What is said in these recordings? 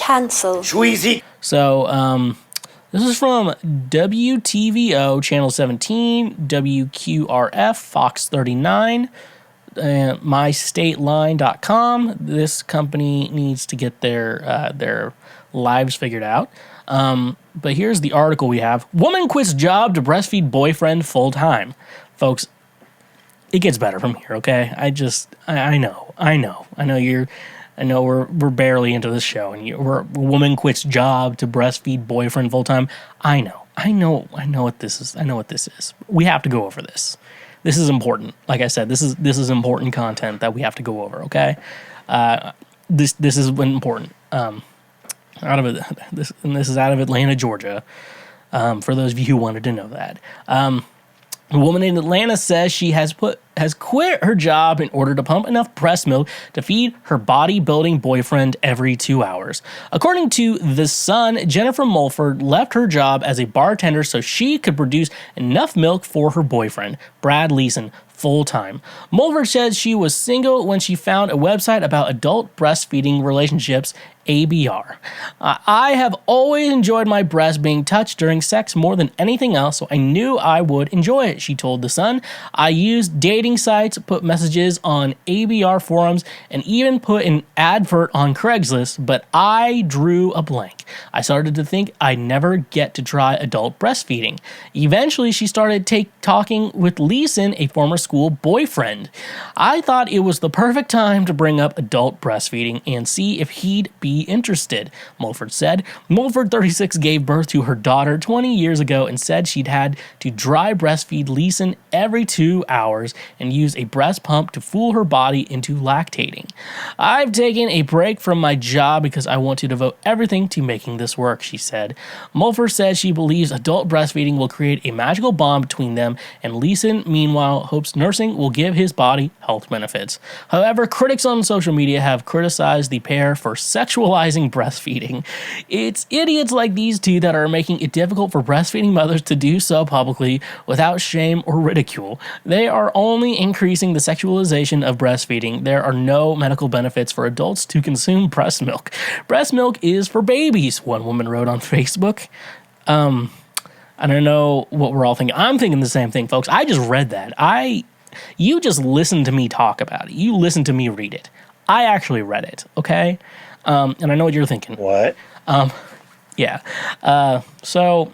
Cancel. Schweezy. So, this is from WTVO, Channel 17, WQRF, Fox 39, MyStateline.com. This company needs to get their lives figured out. But here's the article we have. Woman quits job to breastfeed boyfriend full-time. Folks, it gets better from here, okay? I know we're barely into this show, and a woman quits job to breastfeed boyfriend full time. I know what this is. I know what this is. We have to go over this. This is important. Like I said, this is important content that we have to go over. Okay, this is important. This is out of Atlanta, Georgia. For those of you who wanted to know that. A woman in Atlanta says she has quit her job in order to pump enough breast milk to feed her bodybuilding boyfriend every 2 hours. According to The Sun, Jennifer Mulford left her job as a bartender so she could produce enough milk for her boyfriend, Brad Leeson, full-time. Mulford said she was single when she found a website about adult breastfeeding relationships, ABR. I have always enjoyed my breast being touched during sex more than anything else, so I knew I would enjoy it, she told The Sun. I used dating sites, put messages on ABR forums, and even put an advert on Craigslist, but I drew a blank. I started to think I'd never get to try adult breastfeeding. Eventually, she started talking with Leeson, a former school boyfriend. I thought it was the perfect time to bring up adult breastfeeding and see if he'd be interested, Mulford said. Mulford, 36, gave birth to her daughter 20 years ago and said she'd had to dry breastfeed Leeson every 2 hours and use a breast pump to fool her body into lactating. I've taken a break from my job because I want to devote everything to making this work, she said. Mulford said she believes adult breastfeeding will create a magical bond between them, and Leeson, meanwhile, hopes nursing will give his body health benefits. However, critics on social media have criticized the pair for sexualizing breastfeeding. It's idiots like these two that are making it difficult for breastfeeding mothers to do so publicly without shame or ridicule. They are only increasing the sexualization of breastfeeding. There are no medical benefits for adults to consume breast milk. Breast milk is for babies, one woman wrote on Facebook. I don't know what we're all thinking. I'm thinking the same thing, folks. I just read that. You just listened to me talk about it. You listened to me read it. I actually read it, okay? And I know what you're thinking. What? Yeah. So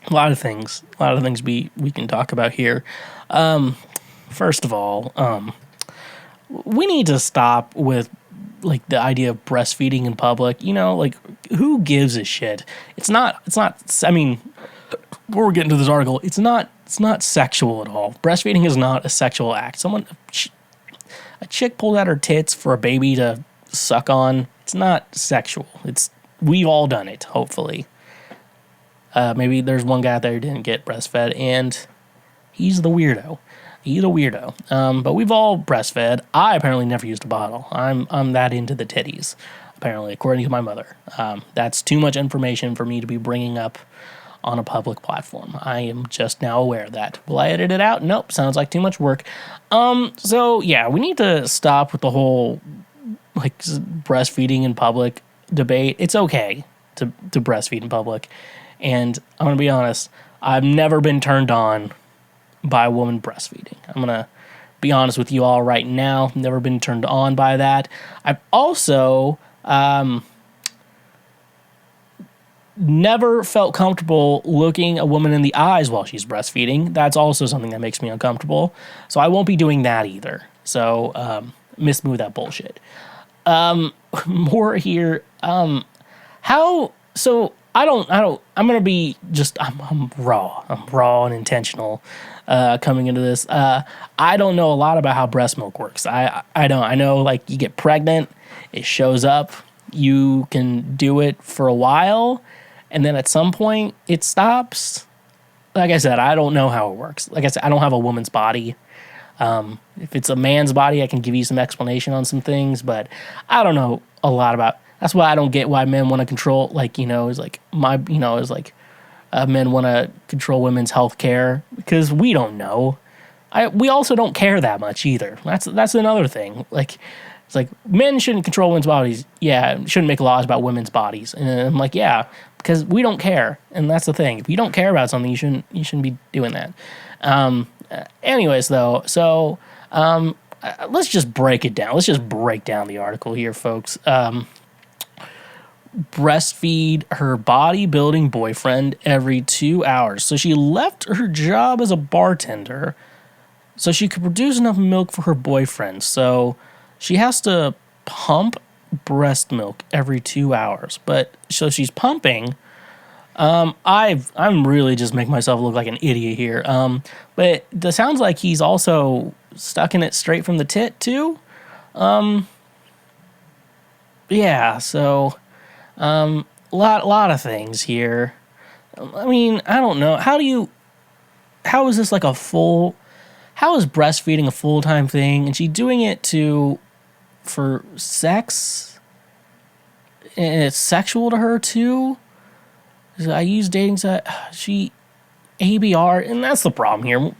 a lot of things we can talk about here. First of all, we need to stop with like the idea of breastfeeding in public. You know, like who gives a shit? It's not, I mean, before we get into this article, it's not sexual at all. Breastfeeding is not a sexual act. A chick pulled out her tits for a baby to suck on. It's not sexual. We've all done it, hopefully. Maybe there's one guy out there who didn't get breastfed, and he's the weirdo. But we've all breastfed. I apparently never used a bottle. I'm that into the titties, apparently, according to my mother. That's too much information for me to be bringing up on a public platform. I am just now aware of that. Will I edit it out? Nope. Sounds like too much work. So yeah, we need to stop with the whole like breastfeeding in public debate. It's okay to breastfeed in public. And I'm going to be honest, I've never been turned on by a woman breastfeeding. I'm going to be honest with you all right now. Never been turned on by that. I've also never felt comfortable looking a woman in the eyes while she's breastfeeding. That's also something that makes me uncomfortable. So I won't be doing that either. So move that bullshit. More here. I'm gonna be just, I'm raw and intentional, coming into this. I don't know a lot about how breast milk works. I know like you get pregnant, it shows up, you can do it for a while, and then at some point it stops. Like I said, I don't know how it works. Like I said, I don't have a woman's body. If it's a man's body, I can give you some explanation on some things, but I don't know a lot about. That's why I don't get why men want to control, men want to control women's health care, because we don't know. We also don't care that much either. That's another thing. Like, It's like, men shouldn't control women's bodies. Yeah, shouldn't make laws about women's bodies. And I'm like, yeah, because we don't care. And that's the thing. If you don't care about something, you shouldn't be doing that. Anyways, though, so let's just break it down. Let's just break down the article here, folks. Breastfeed her bodybuilding boyfriend every 2 hours. So she left her job as a bartender so she could produce enough milk for her boyfriend. So she has to pump breast milk every 2 hours. But so she's pumping. I'm really just making myself look like an idiot here. But it sounds like he's also stuck in it straight from the tit too. Yeah. So, lot of things here. I mean, I don't know. How is this like how is breastfeeding a full-time thing? And she doing it for sex? And it's sexual to her too? I use dating site. She ABR, and that's the problem here.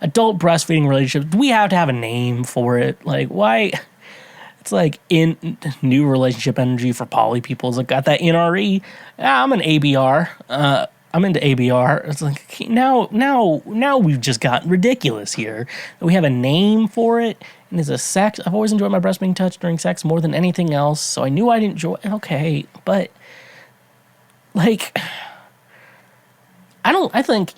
Adult breastfeeding relationships. Do we have to have a name for it? Like, why? It's like in new relationship energy for poly people. It's like got that NRE. I'm an ABR. I'm into ABR. It's like now we've just gotten ridiculous here. We have a name for it, and it's a sex. I've always enjoyed my breast being touched during sex more than anything else. So I knew I'd enjoy. Okay, but like, I think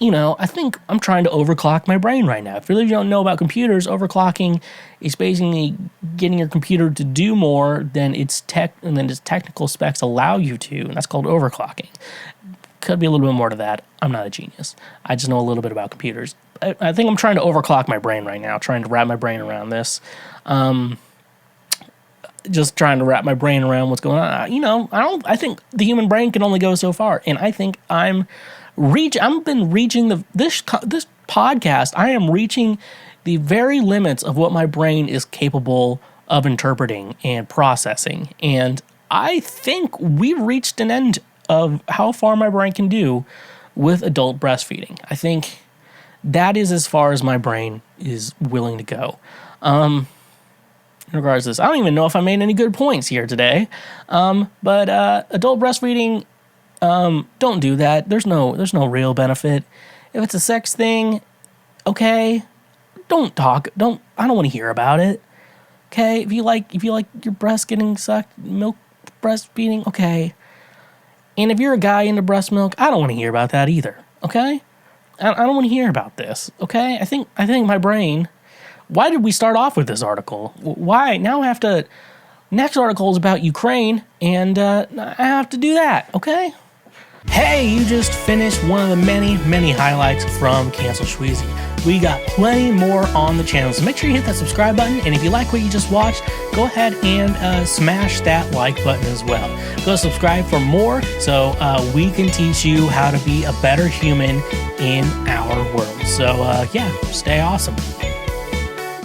I'm trying to overclock my brain right now. If you don't know about computers, overclocking is basically getting your computer to do more than its technical specs allow you to, and that's called overclocking. Could be a little bit more to that. I'm not a genius. I just know a little bit about computers. I think I'm trying to overclock my brain right now, trying to wrap my brain around this. Just trying to wrap my brain around what's going on. I think the human brain can only go so far, and I think I've been reaching this podcast. I am reaching the very limits of what my brain is capable of interpreting and processing, and I think we've reached an end of how far my brain can do with adult breastfeeding. I think that is as far as my brain is willing to go. In regards to this, I don't even know if I made any good points here today. But adult breastfeeding, don't do that. There's no real benefit. If it's a sex thing, okay, don't talk. I don't want to hear about it. Okay, if you like your breast getting sucked, milk breastfeeding, okay. And if you're a guy into breast milk, I don't want to hear about that either. Okay, I don't want to hear about this. Okay, I think my brain. Why did we start off with this article? Why? Now I have to... Next article is about Ukraine, and I have to do that, okay? Hey, you just finished one of the many, many highlights from Cancel Schweezy. We got plenty more on the channel, so make sure you hit that subscribe button, and if you like what you just watched, go ahead and smash that like button as well. Go subscribe for more so we can teach you how to be a better human in our world. So, yeah, stay awesome.